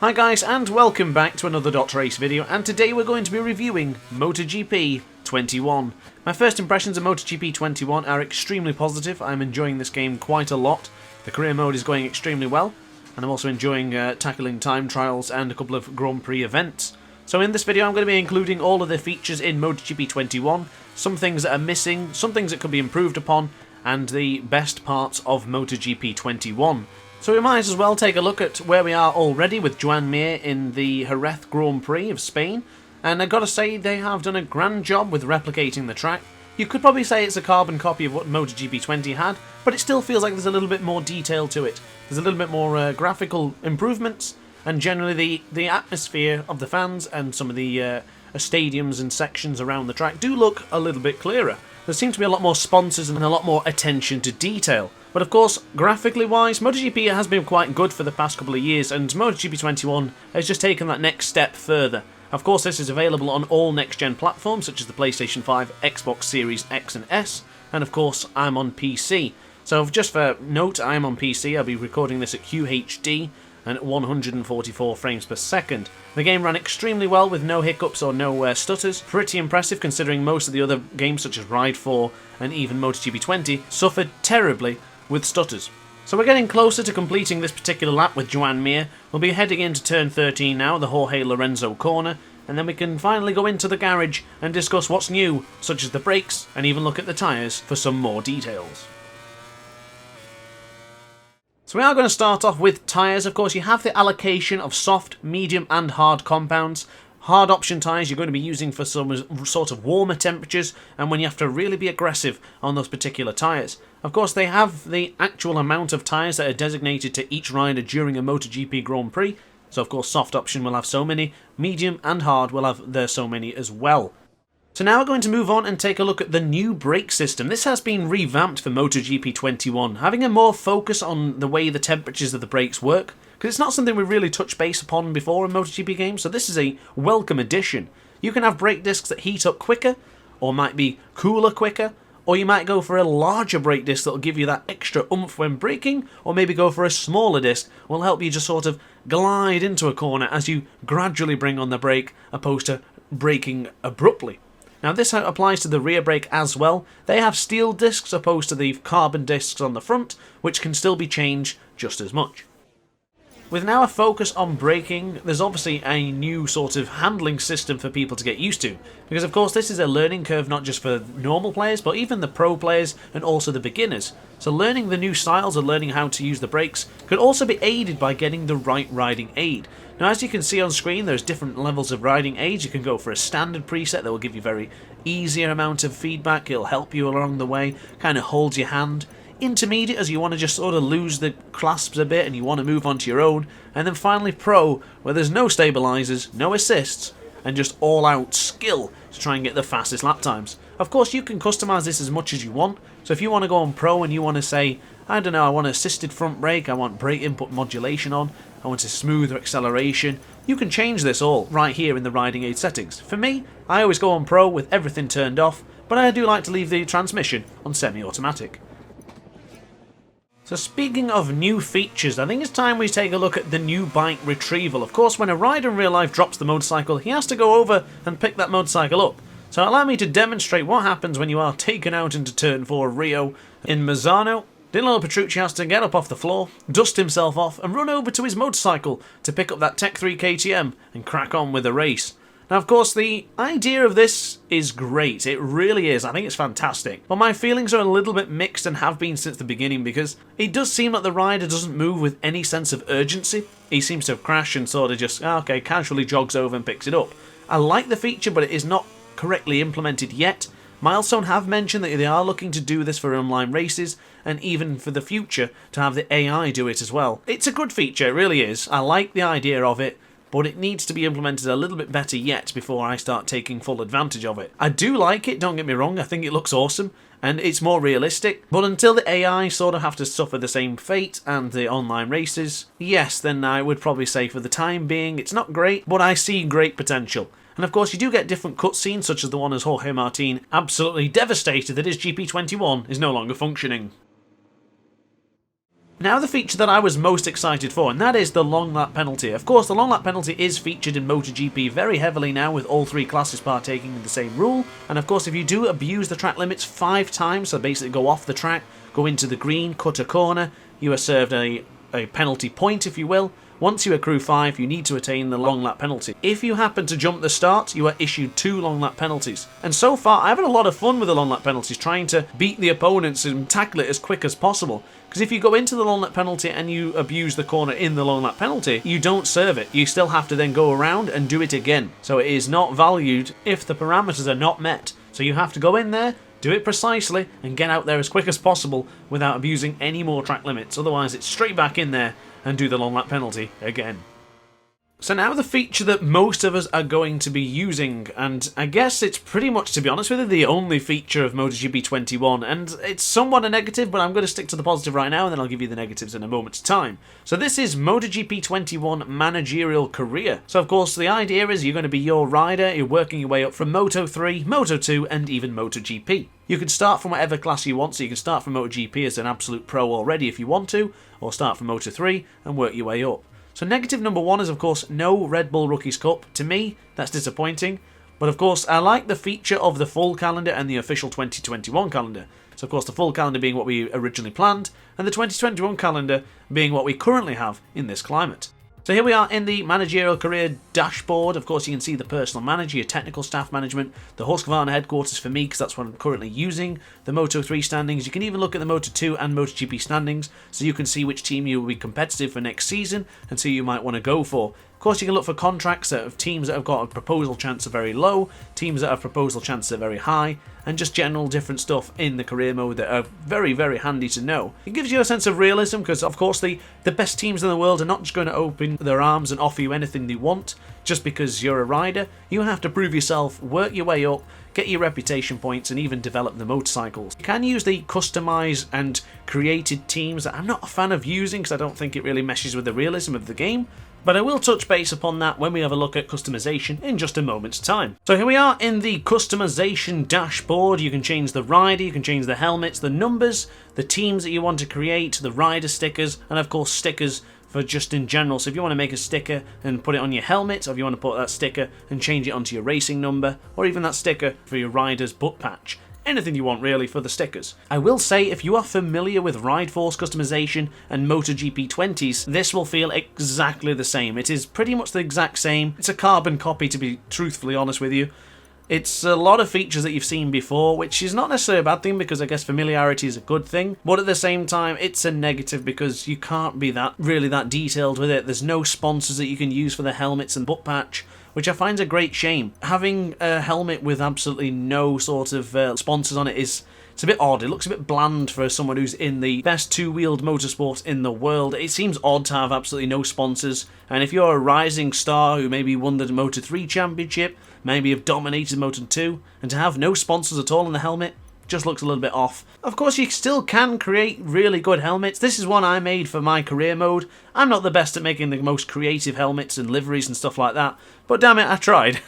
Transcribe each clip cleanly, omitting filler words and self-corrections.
Hi guys, and welcome back to another DrAce video, and today we're going to be reviewing MotoGP 21. My first impressions of MotoGP 21 are extremely positive. I'm enjoying this game quite a lot. The career mode is going extremely well, and I'm also enjoying tackling time trials and a couple of Grand Prix events. So in this video I'm going to be including all of the features in MotoGP 21, some things that are missing, some things that could be improved upon, and the best parts of MotoGP 21. So we might as well take a look at where we are already with Joan Mir in the Jerez Grand Prix of Spain, and I've got to say they have done a grand job with replicating the track. You could probably say it's a carbon copy of what MotoGP 20 had, but it still feels like there's a little bit more detail to it. There's a little bit more graphical improvements, and generally the atmosphere of the fans and some of the stadiums and sections around the track do look a little bit clearer. There seems to be a lot more sponsors and a lot more attention to detail. But of course, graphically wise, MotoGP has been quite good for the past couple of years, and MotoGP 21 has just taken that next step further. Of course, this is available on all next-gen platforms, such as the PlayStation 5, Xbox Series X and S, and of course, I'm on PC. So just for note, I'm on PC, I'll be recording this at QHD, and at 144 frames per second. The game ran extremely well with no hiccups or no stutters. Pretty impressive considering most of the other games such as Ride 4 and even MotoGP 20 suffered terribly with stutters. So we're getting closer to completing this particular lap with Joan Mir. We'll be heading into turn 13 now, the Jorge Lorenzo corner, and then we can finally go into the garage and discuss what's new, such as the brakes, and even look at the tyres for some more details. So we are going to start off with tyres. Of course, you have the allocation of soft, medium and hard compounds. Hard option tyres you're going to be using for some sort of warmer temperatures and when you have to really be aggressive on those particular tyres. Of course, they have the actual amount of tyres that are designated to each rider during a MotoGP Grand Prix. So of course, soft option will have so many, medium and hard will have their so many as well. So now we're going to move on and take a look at the new brake system. This has been revamped for MotoGP 21, having a more focus on the way the temperatures of the brakes work, because it's not something we really touched base upon before in MotoGP games, so this is a welcome addition. You can have brake discs that heat up quicker, or might be cooler quicker, or you might go for a larger brake disc that will give you that extra oomph when braking, or maybe go for a smaller disc will help you just sort of glide into a corner as you gradually bring on the brake, opposed to braking abruptly. Now this applies to the rear brake as well. They have steel discs opposed to the carbon discs on the front, which can still be changed just as much. With now a focus on braking, there's obviously a new sort of handling system for people to get used to. Because of course this is a learning curve not just for normal players, but even the pro players and also the beginners. So learning the new styles and learning how to use the brakes could also be aided by getting the right riding aid. Now as you can see on screen, there's different levels of riding aids. You can go for a standard preset that will give you very easier amount of feedback. It'll help you along the way, kind of holds your hand. Intermediate as you want to just sort of lose the clasps a bit and you want to move on to your own, and then finally pro, where there's no stabilizers, no assists, and just all out skill to try and get the fastest lap times. Of course you can customize this as much as you want, so if you want to go on pro and you want to say, I don't know, I want assisted front brake, I want brake input modulation on, I want a smoother acceleration, you can change this all right here in the riding aid settings. For me, I always go on pro with everything turned off, but I do like to leave the transmission on semi-automatic. So speaking of new features, I think it's time we take a look at the new bike Retrieval. Of course, when a rider in real life drops the motorcycle, he has to go over and pick that motorcycle up. So allow me to demonstrate what happens when you are taken out into turn 4 of Rio. In Mazzano, Danilo Petrucci has to get up off the floor, dust himself off and run over to his motorcycle to pick up that Tech 3 KTM and crack on with the race. Now, of course, the idea of this is great. It really is. I think it's fantastic. But my feelings are a little bit mixed and have been since the beginning because it does seem like the rider doesn't move with any sense of urgency. He seems to have crashed and sort of just, okay, casually jogs over and picks it up. I like the feature, but it is not correctly implemented yet. Milestone have mentioned that they are looking to do this for online races and even for the future to have the AI do it as well. It's a good feature, it really is. I like the idea of it, but it needs to be implemented a little bit better yet before I start taking full advantage of it. I do like it, don't get me wrong, I think it looks awesome, and it's more realistic, but until the AI sort of have to suffer the same fate and the online races, yes, then I would probably say for the time being it's not great, but I see great potential. And of course you do get different cutscenes, such as the one as Jorge Martin absolutely devastated that his GP21 is no longer functioning. Now the feature that I was most excited for, and that is the long lap penalty. Of course, the long lap penalty is featured in MotoGP very heavily now, with all 3 classes partaking in the same rule. And of course, if you do abuse the track limits 5 times, so basically go off the track, go into the green, cut a corner, you are served a penalty point, if you will. Once you accrue 5, you need to attain the long lap penalty. If you happen to jump the start, you are issued 2 long lap penalties. And so far, I've had a lot of fun with the long lap penalties, trying to beat the opponents and tackle it as quick as possible. Because if you go into the long lap penalty and you abuse the corner in the long lap penalty, you don't serve it. You still have to then go around and do it again. So it is not valued if the parameters are not met. So you have to go in there, do it precisely, and get out there as quick as possible without abusing any more track limits. Otherwise, it's straight back in there and do the long lap penalty again. So now the feature that most of us are going to be using, and I guess it's pretty much, to be honest with you, the only feature of MotoGP 21, and it's somewhat a negative, but I'm going to stick to the positive right now, and then I'll give you the negatives in a moment's time. So this is MotoGP 21 Managerial Career. So of course the idea is you're going to be your rider, you're working your way up from Moto 3, Moto 2, and even MotoGP. You can start from whatever class you want, so you can start from MotoGP as an absolute pro already if you want to, or start from Moto 3 and work your way up. So negative number 1 is, of course, no Red Bull Rookies Cup. To me, that's disappointing. But of course, I like the feature of the full calendar and the official 2021 calendar. So of course, the full calendar being what we originally planned, and the 2021 calendar being what we currently have in this climate. So here we are in the Managerial Career dashboard. Of course, you can see the personal manager, your technical staff management, the Husqvarna headquarters for me, because that's what I'm currently using, the Moto 3 standings. You can even look at the Moto 2 and MotoGP standings, so you can see which team you will be competitive for next season and who you might want to go for. Of course, you can look for contracts of teams that have got a proposal chance are very low, teams that have proposal chances are very high, and just general different stuff in the career mode that are very, very handy to know. It gives you a sense of realism because, of course, the best teams in the world are not just going to open their arms and offer you anything they want just because you're a rider. You have to prove yourself, work your way up, get your reputation points, and even develop the motorcycles. You can use the customized and created teams that I'm not a fan of using because I don't think it really meshes with the realism of the game. But I will touch base upon that when we have a look at customization in just a moment's time. So here we are in the customization dashboard. You can change the rider, you can change the helmets, the numbers, the teams that you want to create, the rider stickers, and of course stickers for just in general. So if you want to make a sticker and put it on your helmet, or if you want to put that sticker and change it onto your racing number, or even that sticker for your rider's butt patch. Anything you want really for the stickers. I will say, if you are familiar with Ride Force customization and MotoGP 20s, this will feel exactly the same. It is pretty much the exact same. It's a carbon copy, to be truthfully honest with you. It's a lot of features that you've seen before, which is not necessarily a bad thing because I guess familiarity is a good thing. But at the same time, it's a negative because you can't be really that detailed with it. There's no sponsors that you can use for the helmets and butt patch, which I find a great shame. Having a helmet with absolutely no sort of sponsors on it it's a bit odd. It looks a bit bland for someone who's in the best two-wheeled motorsport in the world. It seems odd to have absolutely no sponsors. And if you're a rising star who maybe won the Moto 3 championship, maybe have dominated Moto 2, and to have no sponsors at all in the helmet, just looks a little bit off. Of course, you still can create really good helmets. This is one I made for my career mode. I'm not the best at making the most creative helmets and liveries and stuff like that, but damn it, I tried.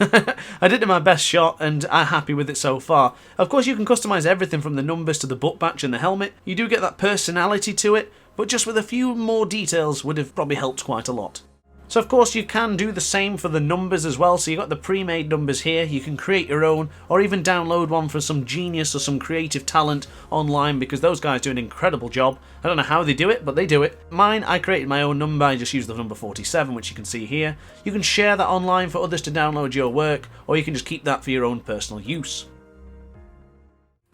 I did my best shot and I'm happy with it so far. Of course, you can customize everything from the numbers to the butt patch and the helmet. You do get that personality to it, but just with a few more details would have probably helped quite a lot. So of course you can do the same for the numbers as well, so you've got the pre-made numbers here, you can create your own, or even download one for some genius or some creative talent online, because those guys do an incredible job. I don't know how they do it, but they do it. Mine, I created my own number, I just used the number 47, which you can see here. You can share that online for others to download your work, or you can just keep that for your own personal use.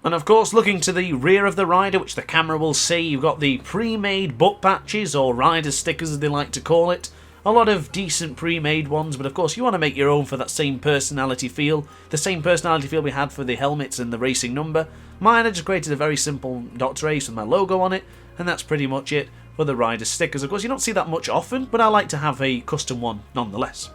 And of course, looking to the rear of the rider, which the camera will see, you've got the pre-made butt patches, or rider stickers as they like to call it. A lot of decent pre-made ones, but of course you want to make your own for that same personality feel. The same personality feel we had for the helmets and the racing number. Mine, I just created a very simple DrAce with my logo on it, and that's pretty much it for the rider stickers. Of course you don't see that much often, but I like to have a custom one nonetheless.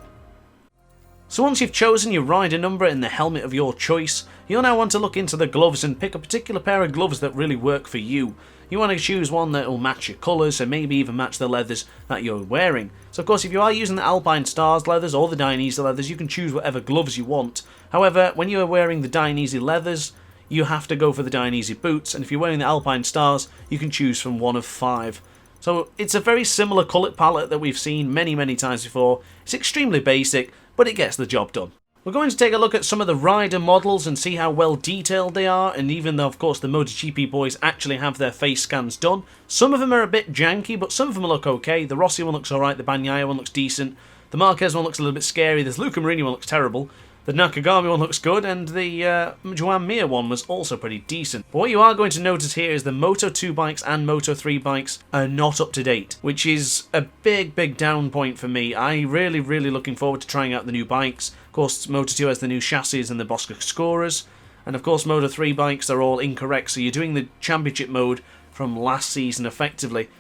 So once you've chosen your rider number and the helmet of your choice, you'll now want to look into the gloves and pick a particular pair of gloves that really work for you. You want to choose one that will match your colours and maybe even match the leathers that you're wearing. So of course if you are using the Alpine Stars leathers or the Dainese leathers, you can choose whatever gloves you want. However, when you are wearing the Dainese leathers, you have to go for the Dainese boots, and if you're wearing the Alpine Stars, you can choose from one of 5. So it's a very similar colour palette that we've seen many times before. It's extremely basic, but it gets the job done. We're going to take a look at some of the rider models and see how well detailed they are, and even though of course the MotoGP boys actually have their face scans done, some of them are a bit janky, but some of them look okay. The Rossi one looks alright, the Bagnaia one looks decent, the Marquez one looks a little bit scary, this Luca Marini one looks terrible, the Nakagami one looks good, and the Joan Mir one was also pretty decent. But what you are going to notice here is the Moto2 bikes and Moto3 bikes are not up to date, which is a big down point for me. I'm really looking forward to trying out the new bikes. Of course, Moto2 has the new chassis and the Bosca scorers, and of course Moto3 bikes are all incorrect, so you're doing the championship mode from last season effectively.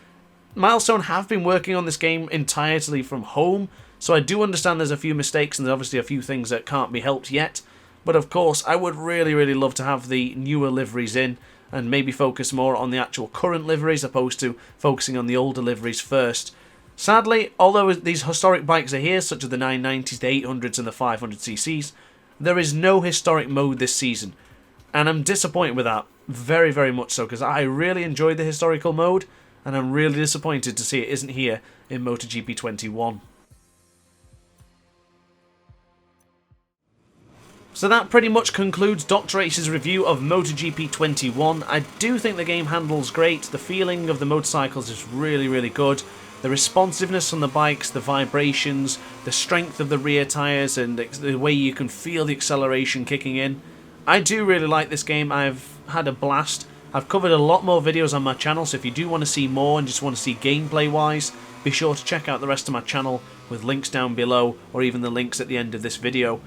Milestone have been working on this game entirely from home, so I do understand there's a few mistakes and there's obviously a few things that can't be helped yet. But of course, I would really love to have the newer liveries in and maybe focus more on the actual current liveries opposed to focusing on the older liveries first. Sadly, although these historic bikes are here, such as the 990s, the 800s and the 500cc's, there is no historic mode this season. And I'm disappointed with that, very much so, because I really enjoyed the historical mode, and I'm really disappointed to see it isn't here in MotoGP 21. So that pretty much concludes DrAce's review of MotoGP 21. I do think the game handles great, the feeling of the motorcycles is really good, the responsiveness on the bikes, the vibrations, the strength of the rear tyres and the way you can feel the acceleration kicking in. I do really like this game, I've had a blast. I've covered a lot more videos on my channel, so if you do want to see more and just want to see gameplay wise, be sure to check out the rest of my channel with links down below or even the links at the end of this video.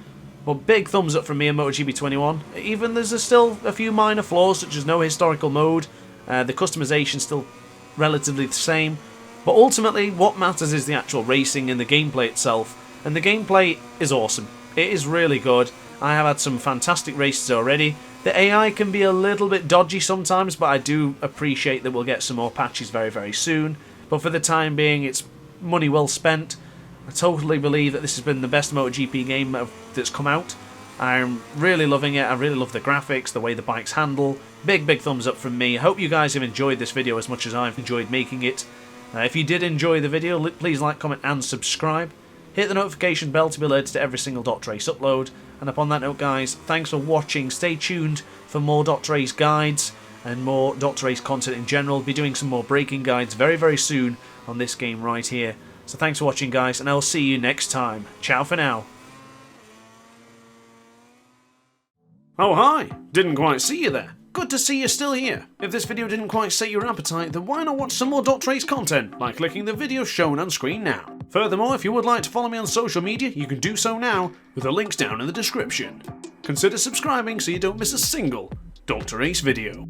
But big thumbs up from me in MotoGP 21. Even there's still a few minor flaws, such as no historical mode, the customization still relatively the same, but ultimately what matters is the actual racing and the gameplay itself, and the gameplay is awesome. It is really good. I have had some fantastic races already. The AI can be a little bit dodgy sometimes, but I do appreciate that we'll get some more patches very soon. But for the time being, it's money well spent. I totally believe that this has been the best MotoGP game that's come out. I'm really loving it. I really love the graphics, the way the bikes handle. Big thumbs up from me. I hope you guys have enjoyed this video as much as I've enjoyed making it. If you did enjoy the video, please like, comment and subscribe. Hit the notification bell to be alerted to every single DrAce upload. And upon that note guys, thanks for watching. Stay tuned for more DrAce guides and more DrAce content in general. I'll be doing some more braking guides very soon on this game right here. So thanks for watching guys, and I'll see you next time. Ciao for now. Oh hi, didn't quite see you there. Good to see you're still here. If this video didn't quite set your appetite, then why not watch some more DrAce content by clicking the video shown on screen now. Furthermore, if you would like to follow me on social media, you can do so now with the links down in the description. Consider subscribing so you don't miss a single DrAce video.